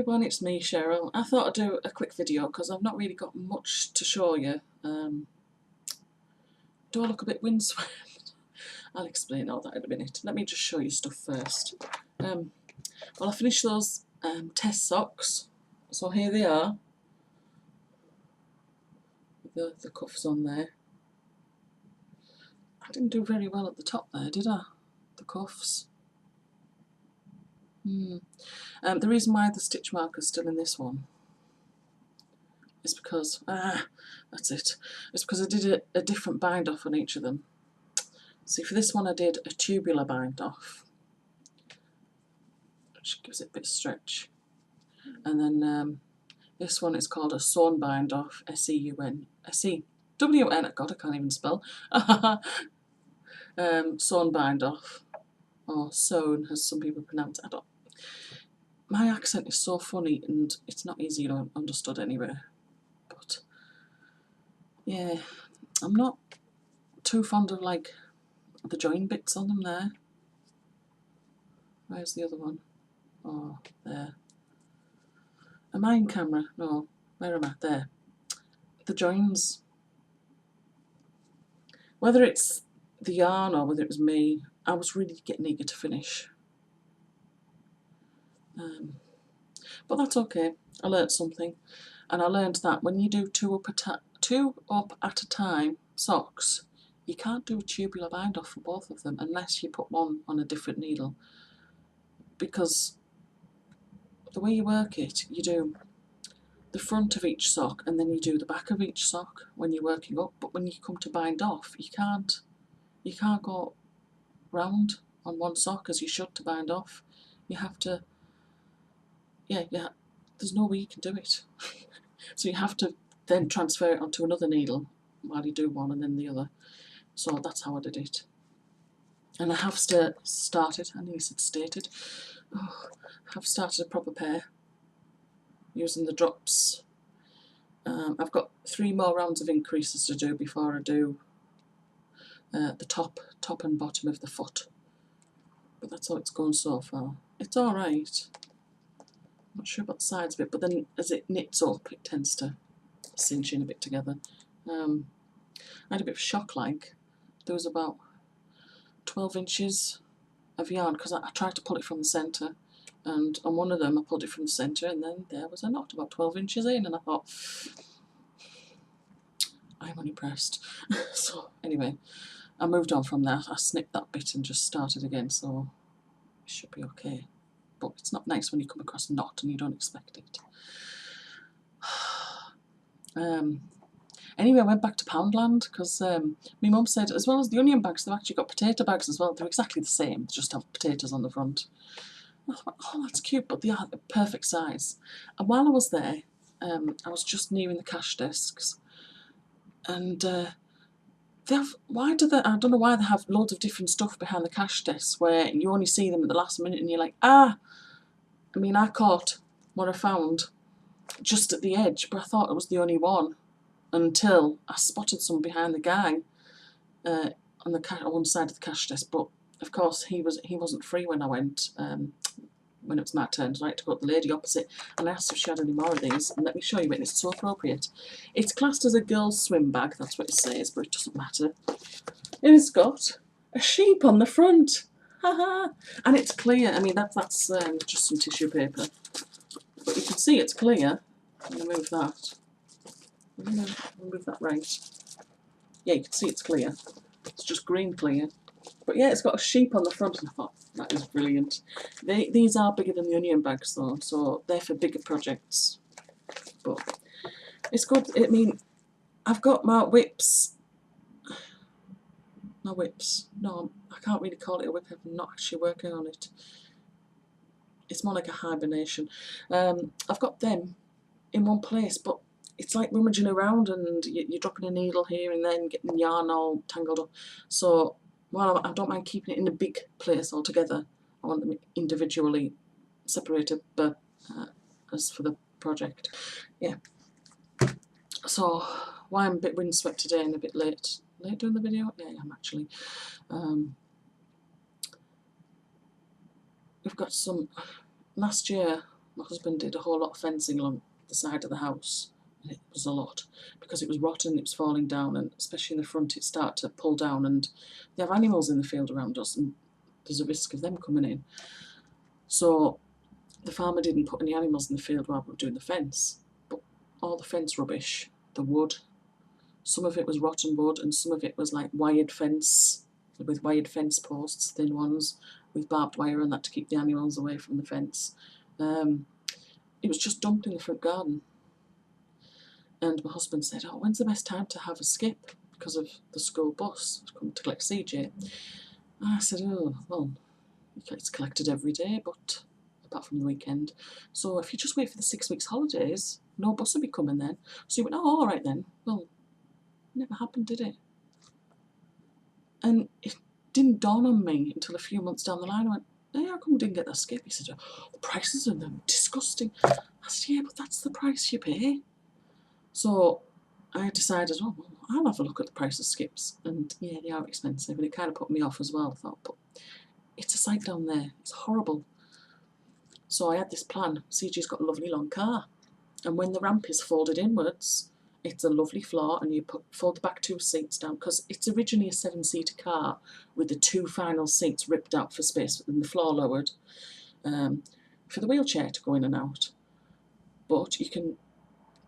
everyone, it's me, Cheryl. I thought I'd do a quick video because I've not really got much to show you. Do I look a bit windswept? I'll explain all that in a minute. Let me just show you stuff first. Well, I finished those test socks, so here they are. The cuffs on there. I didn't do very well at the top there, did I? The cuffs. The reason why the stitch marker's still in this one is because, that's it. It's because I did a different bind off on each of them. See, for this one I did a tubular bind off, which gives it a bit of stretch. And then this one is called a sewn bind off, S-E-U-N, S-E-W-N, God, I can't even spell. Sewn bind off, or sewn as some people pronounce it. My accent is so funny and it's not easy to understand anywhere. But yeah, I'm not too fond of like the join bits on them there. Where's the other one? Oh, there. Am I in camera? No. Where am I? There. The joins. Whether it's the yarn or whether it was me, I was really getting eager to finish. But that's okay. I learnt something, and I learned that when you do two up at a time socks, you can't do a tubular bind off for both of them unless you put one on a different needle, because the way you work it, you do the front of each sock and then you do the back of each sock when you're working up, but when you come to bind off, you can't go round on one sock as you should to bind off. You have to, there's no way you can do it. So you have to then transfer it onto another needle while you do one and then the other. So that's how I did it. And I have started, I nearly said stated, I've started a proper pair using the drops. I've got 3 more rounds of increases to do before I do the top and bottom of the foot. But that's how it's going so far. It's alright. I'm not sure about the sides of it, but then as it knits up, it tends to cinch in a bit together. I had a bit of shock like. There was about 12 inches of yarn because I tried to pull it from the centre, and on one of them I pulled it from the centre and then there was a knot about 12 inches in, and I thought, I'm unimpressed. So anyway, I moved on from that. I snipped that bit and just started again, so it should be okay. But it's not nice when you come across a knot and you don't expect it. Anyway, I went back to Poundland because my mum said, as well as the onion bags, they've actually got potato bags as well. They're exactly the same, they just have potatoes on the front. I thought, oh, that's cute, but they are the perfect size. And while I was there, I was just nearing the cash desks, and they have, I don't know why they have loads of different stuff behind the cash desks where you only see them at the last minute and you're like, I mean, I caught what I found just at the edge, but I thought it was the only one until I spotted some behind the guy on one side of the cash desk. But of course he wasn't free when I went, when it was my turn, so I had to go to the lady opposite and I asked if she had any more of these, and let me show you it, it's so appropriate. It's classed as a girl's swim bag, that's what it says, but it doesn't matter. It has got a sheep on the front, haha, and it's clear. I mean, that's just some tissue paper, but you can see it's clear. I'm going to move that. I'm going to move that right. Yeah, you can see it's clear. It's just green clear. But yeah, it's got a sheep on the front, and I thought, that is brilliant. These are bigger than the onion bags though, so they're for bigger projects. But it's good. I mean, I've got my whips. No, I can't really call it a whip. I'm not actually working on it. It's more like a hibernation. I've got them in one place, but it's like rummaging around and you're dropping a needle here and then getting yarn all tangled up. So while I don't mind keeping it in a big place altogether, I want them individually separated, but as for the project, yeah. So why I'm a bit windswept today and a bit late doing the video? Yeah, I'm actually. We've got some, last year My husband did a whole lot of fencing along the side of the house, and it was a lot because it was rotten, it was falling down, and especially in the front it started to pull down, and they have animals in the field around us and there's a risk of them coming in. So the farmer didn't put any animals in the field while we were doing the fence, but all the fence rubbish, the wood, some of it was rotten wood and some of it was like wired fence, with wired fence posts, thin ones, with barbed wire and that to keep the animals away from the fence. It was just dumped in the front garden. And my husband said, oh, when's the best time to have a skip? Because of the school bus coming to collect CJ. And I said, oh, well, it's collected every day, but apart from the weekend. So if you just wait for the 6 weeks holidays, no bus will be coming then. So he went, oh, all right then. Well, never happened, did it? And it didn't dawn on me until a few months down the line. I went, hey, how come we didn't get that skip? He said, oh, the prices are disgusting. I said, yeah, but that's the price you pay. So I decided, oh, well, I'll have a look at the price of skips. And yeah, they are expensive. And it kind of put me off as well. I thought, but it's a sight down there. It's horrible. So I had this plan. CJ's got a lovely long car. And when the ramp is folded inwards, it's a lovely floor, and you fold the back 2 seats down, because it's originally a 7-seater car with the 2 final seats ripped out for space and the floor lowered for the wheelchair to go in and out. But you can,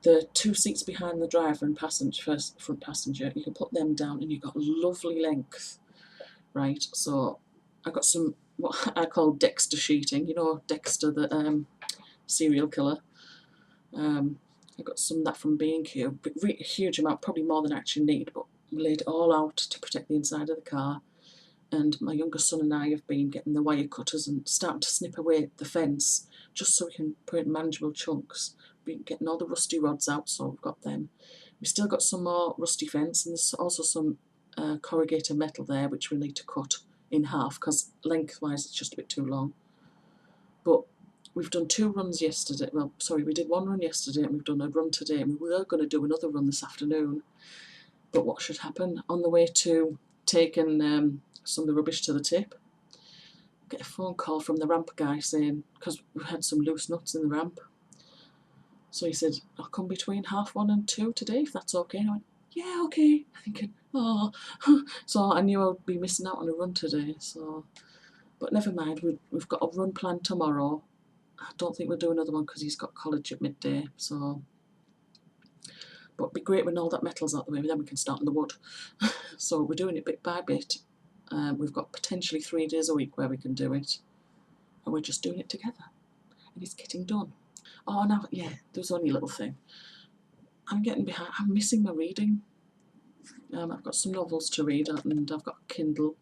the 2 seats behind the driver and front passenger, you can put them down and you've got lovely length, right? So I got some what I call Dexter sheeting, you know, Dexter the serial killer. I got some of that from B&Q, but a huge amount, probably more than I actually need, but we laid it all out to protect the inside of the car. And my younger son and I have been getting the wire cutters and starting to snip away the fence, just so we can put it in manageable chunks. We've been getting all the rusty rods out, so we've got them. We've still got some more rusty fence, and there's also some corrugated metal there, which we need to cut in half, because lengthwise it's just a bit too long. But we've done 2 runs yesterday. Well, sorry, we did 1 run yesterday and we've done a run today, and we were going to do another run this afternoon. But what should happen? On the way to taking some of the rubbish to the tip, get a phone call from the ramp guy saying, because we had some loose nuts in the ramp. So he said, I'll come between 1:30 and 2 today, if that's okay. And I went, yeah, okay. Thinking, oh. So I knew I'd be missing out on a run today. So, but never mind, we've got a run planned tomorrow. I don't think we'll do another one because he's got college at midday, so. But it'd be great when all that metal's out the way, then we can start on the wood. So we're doing it bit by bit. We've got potentially 3 days a week where we can do it, and we're just doing it together, and it's getting done. Oh, now, yeah, there's only a little thing. I'm getting behind. I'm missing my reading. I've got some novels to read, and I've got a Kindle.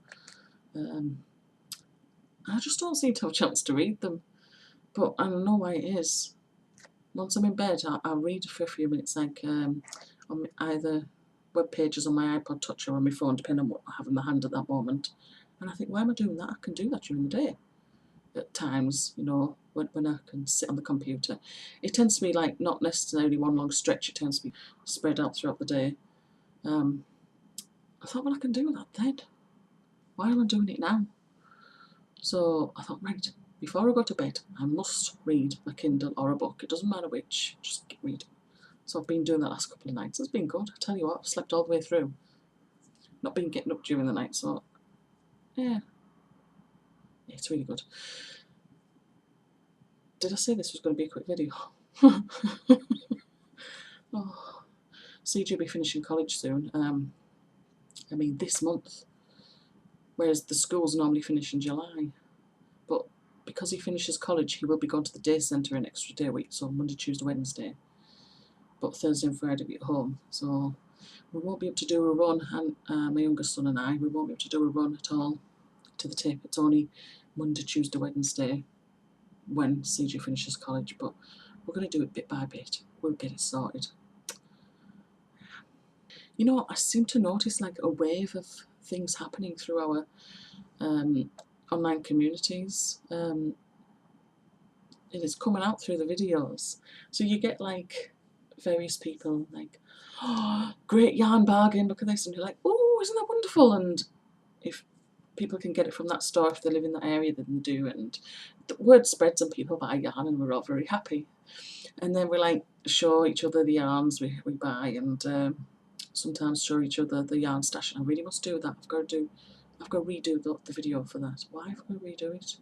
I just don't seem to have a chance to read them. But I don't know why it is. Once I'm in bed, I'll read for a few minutes, like on either web pages on my iPod Touch or on my phone, depending on what I have in my hand at that moment. And I think, why am I doing that? I can do that during the day at times, you know, when I can sit on the computer. It tends to be like not necessarily one long stretch, it tends to be spread out throughout the day. I thought, well, I can do that then. Why am I doing it now? So I thought, right, before I go to bed, I must read a Kindle or a book. It doesn't matter which, just read. So I've been doing that last couple of nights. It's been good. I tell you what, I've slept all the way through. Not been getting up during the night, so yeah, it's really good. Did I say this was going to be a quick video? Oh, CJ will be finishing college soon. I mean, this month. Whereas the schools normally finish in July. But because he finishes college, he will be going to the day centre an extra day a week, so Monday, Tuesday, Wednesday. But Thursday and Friday will be at home. So we won't be able to do a run, and my youngest son and I, we won't be able to do a run at all to the tip. It's only Monday, Tuesday, Wednesday when CJ finishes college, but we're going to do it bit by bit. We'll get it sorted. You know, I seem to notice like a wave of things happening through our online communities. And it's coming out through the videos. So you get like various people like, oh, great yarn bargain, look at this, and you're like, oh, isn't that wonderful? And if people can get it from that store if they live in that area, then they do, and the word spreads and people buy yarn, and we're all very happy. And then we like show each other the yarns we buy, and sometimes show each other the yarn stash. And I really must do that. I've got to redo the video for that. Why have I got to redo it?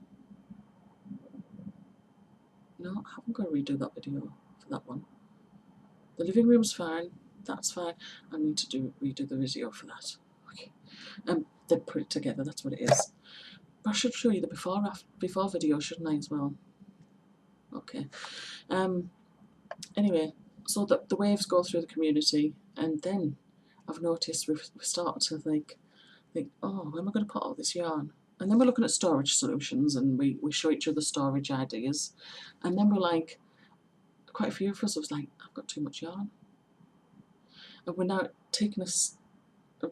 No, I haven't got to redo that video for that one. The living room's fine. That's fine. I need to redo the video for that. Okay. Then put it together. That's what it is. But I should show you the before video, shouldn't I, as well? Okay. Anyway, so the waves go through the community, and then I've noticed we've started to think, oh, where am I going to put all this yarn? And then we're looking at storage solutions, and we show each other storage ideas, and then we're like, quite a few of us was like, I've got too much yarn, and we're now taking a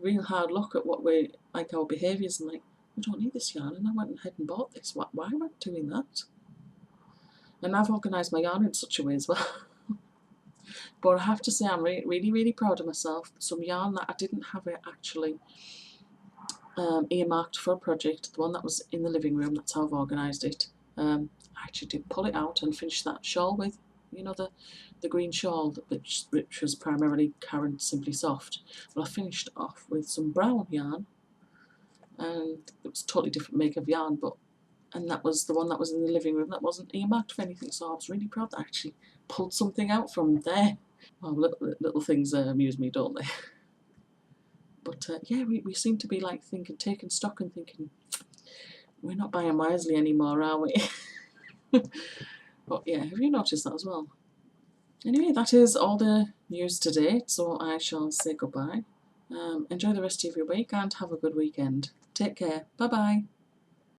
real hard look at what we like, our behaviours, and like, we don't need this yarn, and I went ahead and bought this. Why am I doing that? And I've organised my yarn in such a way as well. But I have to say, I'm really, really proud of myself. Some yarn that I didn't have it actually earmarked for a project, the one that was in the living room, that's how I've organised it. I actually did pull it out and finish that shawl with, you know, the green shawl, which was primarily Caron Simply Soft. Well, I finished it off with some brown yarn, and it was a totally different make of yarn, and that was the one that was in the living room that wasn't earmarked for anything, so I was really proud that I actually pulled something out from there. Well, little things amuse me, don't they? But yeah, we seem to be like taking stock and thinking, we're not buying wisely anymore, are we? But yeah, have you noticed that as well? Anyway, that is all the news today, so I shall say goodbye. Enjoy the rest of your week and have a good weekend. Take care. Bye bye.